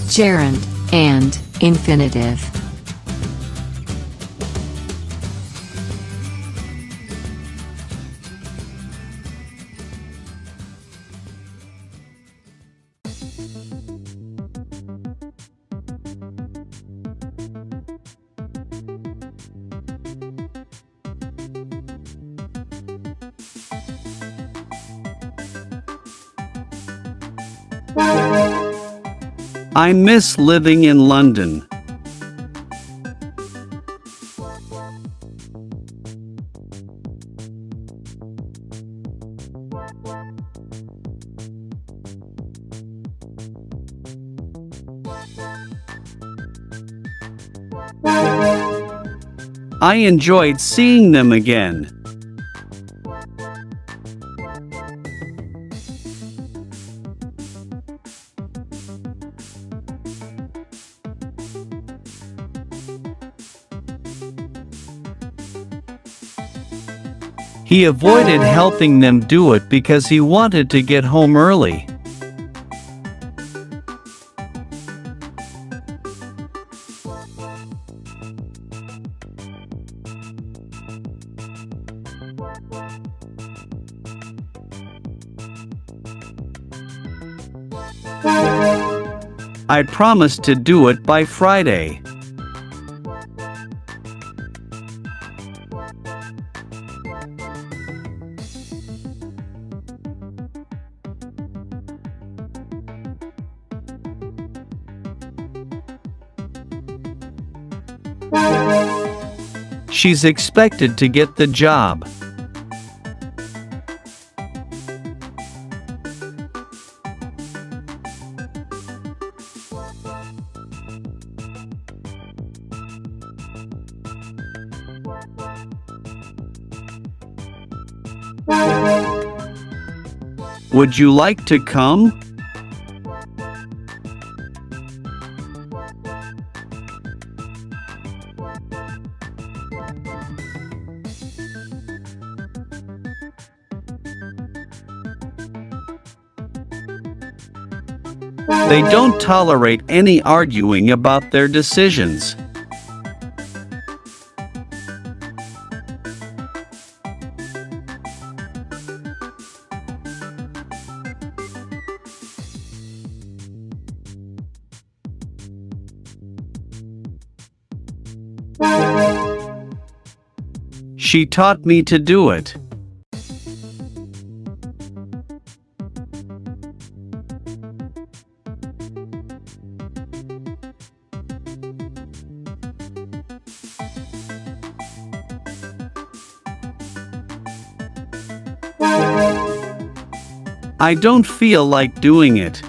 gerund, and infinitive. I miss living in London. I enjoyed seeing them again. He avoided helping them do it because he wanted to get home early. I promised to do it by Friday. She's expected to get the job. Would you like to come? They don't tolerate any arguing about their decisions. She taught me to do it. I don't feel like doing it.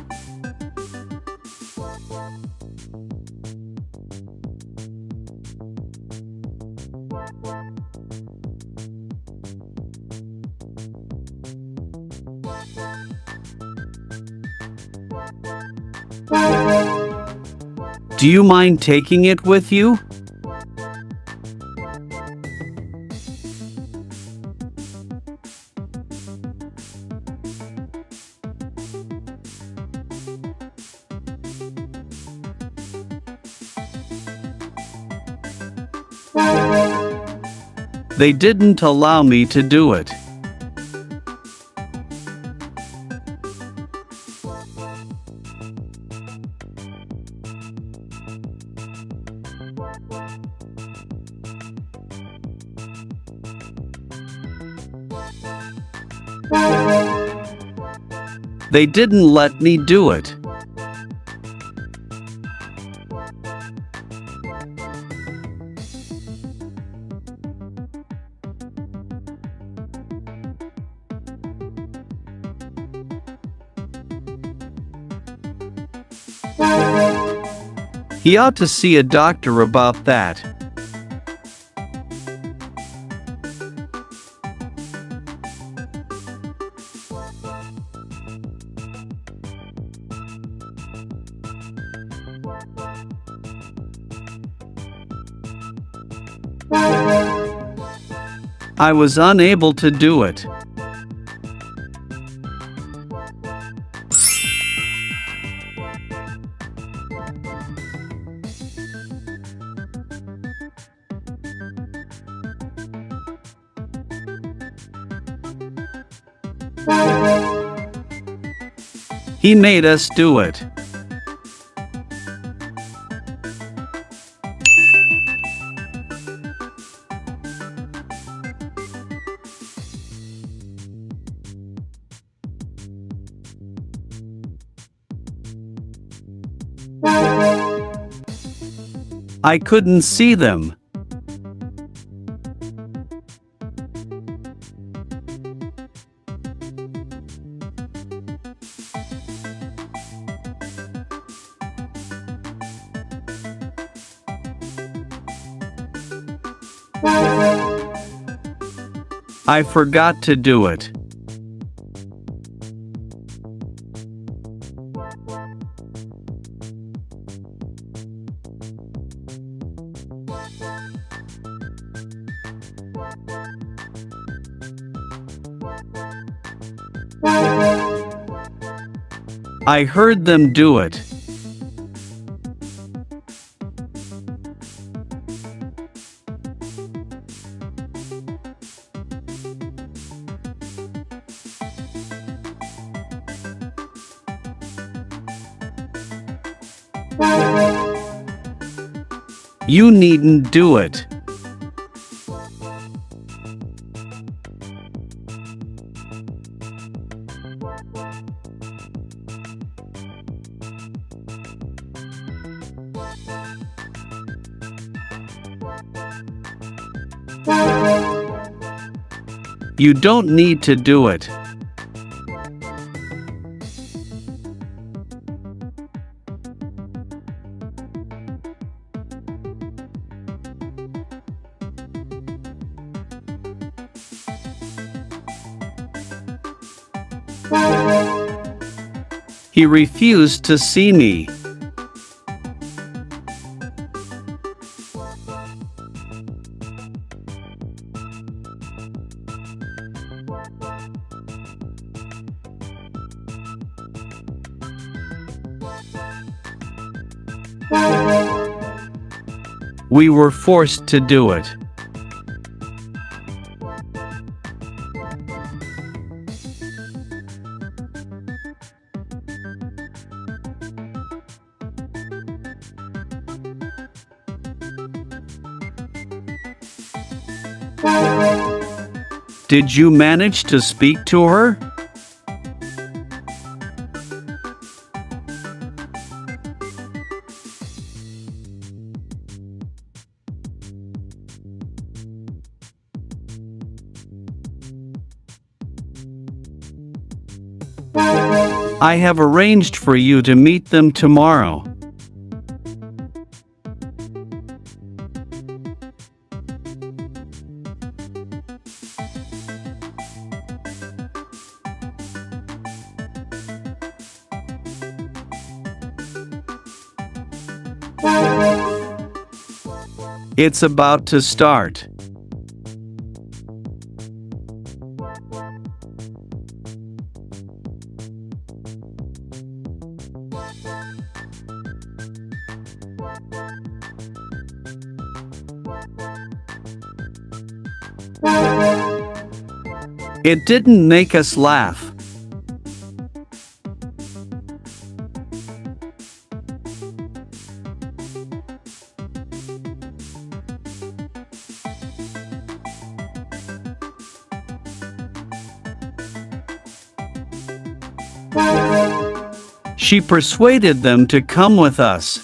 Do you mind taking it with you? They didn't allow me to do it. They didn't let me do it. He ought to see a doctor about that. I was unable to do it. He made us do it. I couldn't see them. I forgot to do it. I heard them do it. You needn't do it. You don't need to do it. He refused to see me. We were forced to do it. Did you manage to speak to her? I have arranged for you to meet them tomorrow. It's about to start. It didn't make us laugh. She persuaded them to come with us.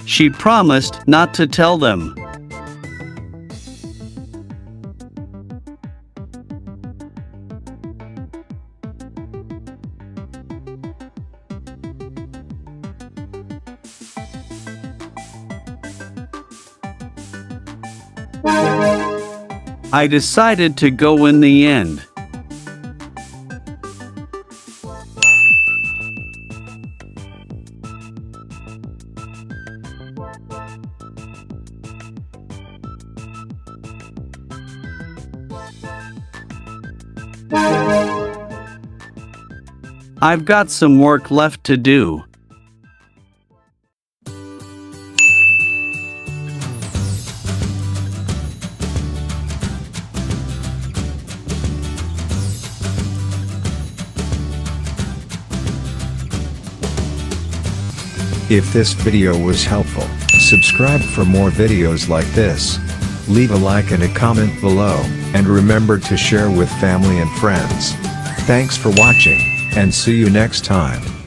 She promised not to tell them. I decided to go in the end. I've got some work left to do. If this video was helpful, subscribe for more videos like this. Leave a like and a comment below, and remember to share with family and friends. Thanks for watching, and see you next time.